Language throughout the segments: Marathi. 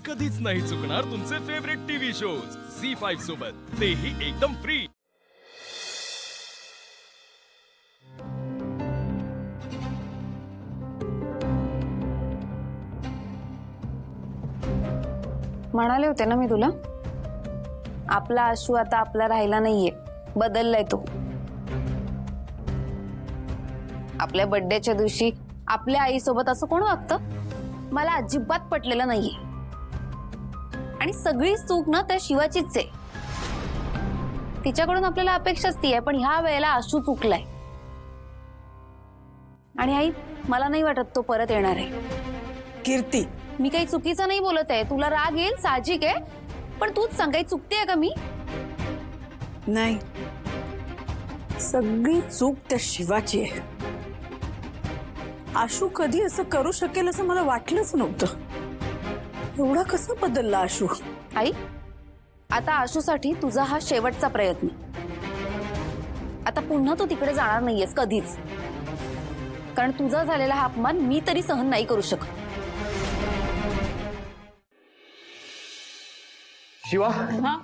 कधीच नाही चुकणार तुमचे फेवरेट टीव्ही शोज झी5 सोबत, तेही एकदम फ्री। म्हणाले होते ना मी तुला, आपला आशू आता आपला राहिला नाहीये, बदललाय तो। आपल्या बर्थडेच्या दिवशी आपल्या आई सोबत असं कोण वागतं? मला अजिबात पटलेलं नाहीये। आणि सगळी चूक ना त्या शिवाचीच आहे। तिच्याकडून आपल्याला अपेक्षाच ती आहे, पण ह्या वेळेला आशू चुकलाय। आणि आई, मला नाही वाटत तो परत येणार आहे। कीर्ती, मी काही चुकीचं नाही बोलत आहे, तुला राग येईल साहजिक आहे, पण तूच सांग, काही चुकतेय का मी? नाही, सगळी चूक त्या शिवाची आहे। आशू कधी असं करू शकेल असं मला वाटलंच नव्हतं। एवढा कसा बदलला आशू? आई, आता आशूसाठी तुझा हा शेवटचा प्रयत्न। आता पुन्हा तू तिकडे जाणार नाहीयेस कधीच, कारण तुझा झालेला हा अपमान मी तरी सहन नाही करू शकत। शिवा,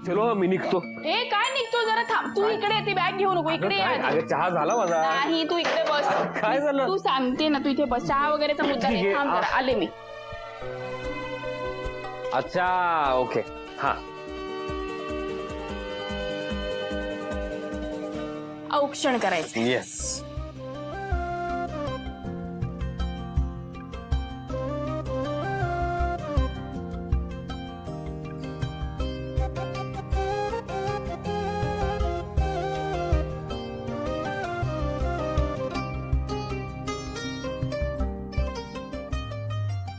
चलो मी निघतो। ए काय निघतो, जरा थांब। तू इकडे ये, ती बॅग घेऊ नको, इकडे ये आधी। अगं चहा झाला माझा। नाही, तू इकडे बस। काय झालं? तू सांगते ना, तू इथे बस। चहा वगैरेचा मुद्दा नाही, थांब जरा, आले मी। अच्छा, ओके, हाँ। औक्षण करायचं। येस।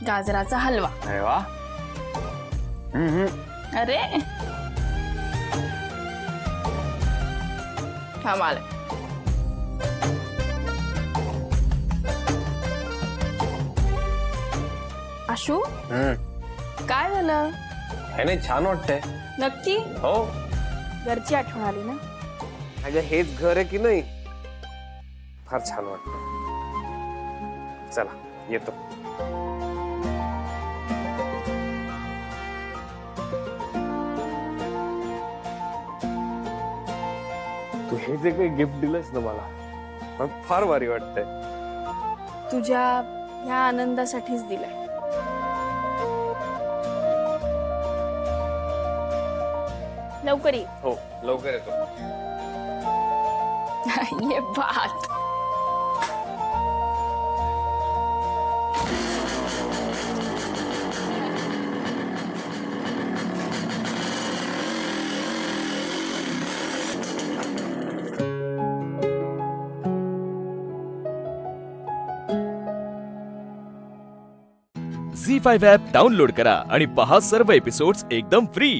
गाजराचा हलवा। अरे वा। अरे थांब, आले। आशू, काय झालं? हे नाही, छान वाटतंय। नक्की हो। घरची आठवण आली ना? अगं हेच घर आहे की नाही? फार छान वाटतं। चला येतो। तू हे जे काही गिफ्ट दिलंस ना मला फार भारी वाटतंय। तुझ्या ह्या आनंदासाठीच दिलाय। लवकर ये। हो, लवकर येतो। ये बात। झी5 ॲप डाउनलोड करा आणि पहा सर्व एपिसोड्स एकदम फ्री।